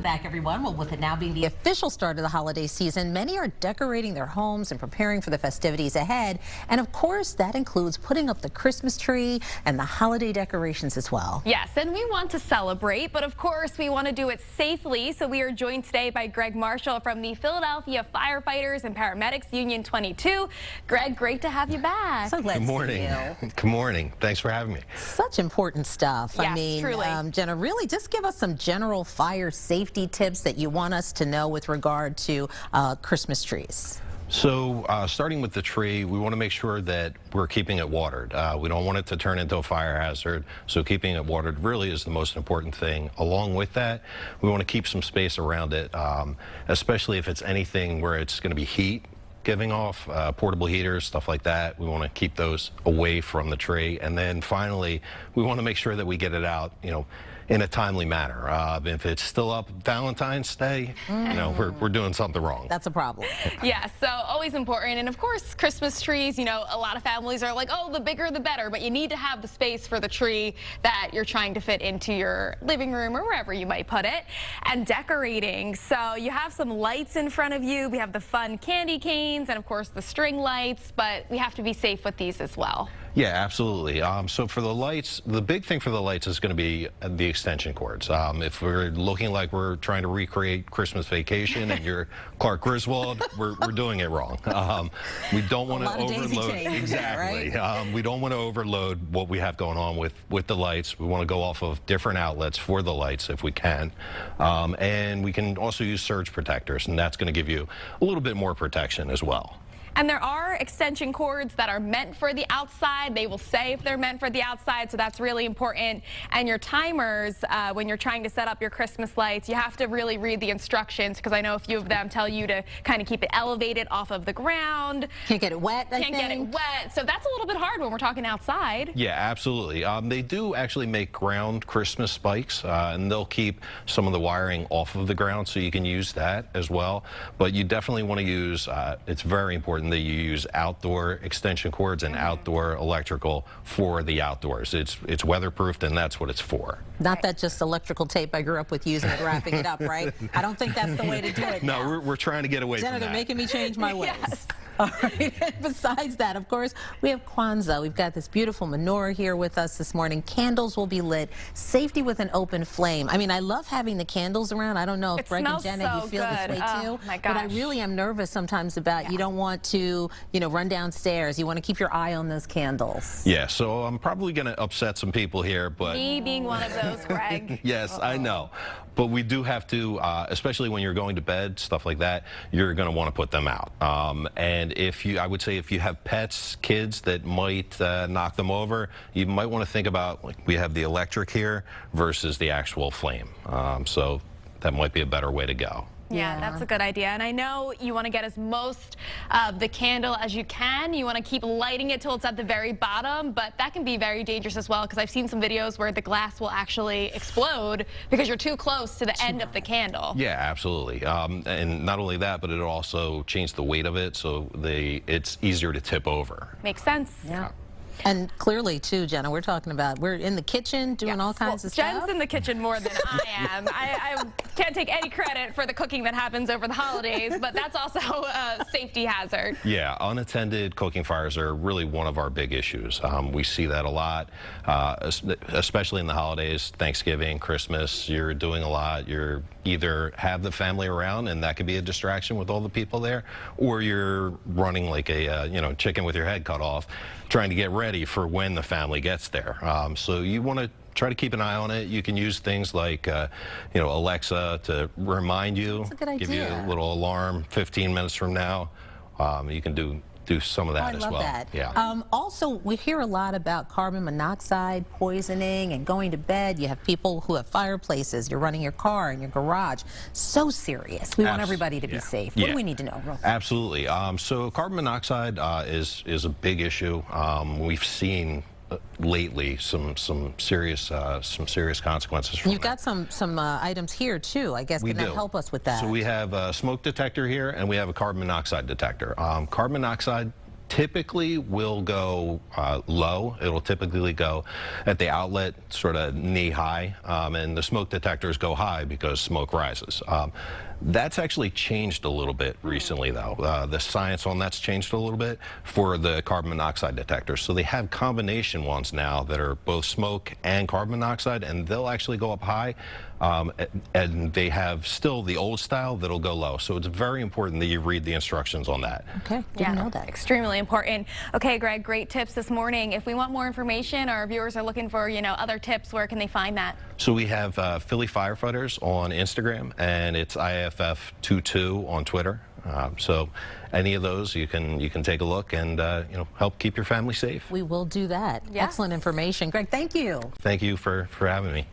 back, everyone. Well, with it now being the official start of the holiday season, many are decorating their homes and preparing for the festivities ahead. And of course, that includes putting up the Christmas tree and the holiday decorations as well. Yes, and we want to celebrate, but of course, we want to do it safely. So we are joined today by Greg Marshall from the Philadelphia Firefighters and Paramedics Union 22. Greg, great to have you back. So glad Good morning. to see you. Good morning. Thanks for having me. Such important stuff. Yes, I mean, truly. Jenna, really just give us some general fire safety tips that you want us to know with regard to Christmas trees. So starting with the tree, we want to make sure that we're keeping it watered. We don't want it to turn into a fire hazard, so keeping it watered really is the most important thing. Along with that, we want to keep some space around it, especially if it's anything where it's going to be heat giving off, portable heaters, stuff like that. We want to keep those away from the tree. And then finally, we want to make sure that we get it out, in a timely manner. If it's still up Valentine's Day, we're doing something wrong. That's a problem. Yeah, so always important. And of course, Christmas trees, a lot of families are like, oh, the bigger the better, but you need to have the space for the tree that you're trying to fit into your living room or wherever you might put it. And decorating, so you have some lights in front of you. We have the fun candy canes and of course the string lights, but we have to be safe with these as well. Yeah, absolutely. So for the lights, the big thing for the lights is going to be the extension cords. If we're looking like we're trying to recreate Christmas Vacation and you're Clark Griswold, we're doing it wrong. We don't want to overload. Exactly. Right? We don't want to overload what we have going on with the lights. We want to go off of different outlets for the lights if we can. And we can also use surge protectors, and that's going to give you a little bit more protection as well. And there are extension cords that are meant for the outside. They will say if they're meant for the outside, so that's really important. And your timers, when you're trying to set up your Christmas lights, you have to really read the instructions, because I know a few of them tell you to kind of keep it elevated off of the ground. Can't get it wet, I think. Can't get it wet. So that's a little bit hard when we're talking outside. Yeah, absolutely. They do actually make ground Christmas spikes, and they'll keep some of the wiring off of the ground, so you can use that as well. But you definitely want to use, it's very important that you use outdoor extension cords and outdoor electrical for the outdoors. It's weatherproofed, and that's what it's for. Not that just electrical tape I grew up with using it, wrapping it up, right? I don't think that's the way to do it. No, we're trying to get away Jenna, from that. They're making me change my ways. Yes. All right. And besides that, of course, we have Kwanzaa. We've got this beautiful menorah here with us this morning. Candles will be lit. Safety with an open flame. I mean, I love having the candles around. I don't know if Greg and Jenna, you feel this way too. My gosh. But I really am nervous sometimes about you don't want to, run downstairs. You want to keep your eye on those candles. Yeah, so I'm probably going to upset some people here, but me being one of those, Greg. Yes, I know. But we do have to, especially when you're going to bed, stuff like that, you're going to want to put them out. And I would say if you have pets, kids that might knock them over, you might want to think about, like, we have the electric here versus the actual flame. So that might be a better way to go. Yeah, that's a good idea. And I know you want to get as most of the candle as you can. You want to keep lighting it till it's at the very bottom, but that can be very dangerous as well, because I've seen some videos where the glass will actually explode because you're too close to the end of the candle. Yeah, absolutely. And not only that, but it'll also change the weight of it, so it's easier to tip over. Makes sense. Yeah. And clearly, too, Jenna, we're in the kitchen doing all kinds of stuff. Jen's in the kitchen more than I am. I can't take any credit for the cooking that happens over the holidays, but that's also a safety hazard. Yeah, unattended cooking fires are really one of our big issues. We see that a lot, especially in the holidays, Thanksgiving, Christmas. You're doing a lot. You're either have the family around, and that could be a distraction with all the people there, or you're running like a chicken with your head cut off, trying to get ready for when the family gets there. So you want to try to keep an eye on it. You can use things like, Alexa to remind you. That's a good idea. Give you a little alarm 15 minutes from now. You can do some of that as well. I love that. Yeah. Also, we hear a lot about carbon monoxide poisoning and going to bed. You have people who have fireplaces. You're running your car in your garage. So serious. We want everybody to be safe. What do we need to know? Absolutely. So carbon monoxide is a big issue. We've seen lately some serious consequences from You've got some items here too, I guess. Can that help us with that? So we have a smoke detector here, and we have a carbon monoxide detector. Carbon monoxide typically will go low. It'll typically go at the outlet, sort of knee high, and the smoke detectors go high because smoke rises. That's actually changed a little bit recently, though. The science on that's changed a little bit for the carbon monoxide detectors. So they have combination ones now that are both smoke and carbon monoxide, and they'll actually go up high. And they have still the old style that'll go low. So it's very important that you read the instructions on that. Okay, didn't know that. Extremely important. Okay, Greg, great tips this morning. If we want more information, or our viewers are looking for, other tips, where can they find that? So we have Philly Firefighters on Instagram, and it's IFF22 on Twitter. So any of those, you can take a look and help keep your family safe. We will do that. Yes. Excellent information. Greg, thank you. Thank you for having me.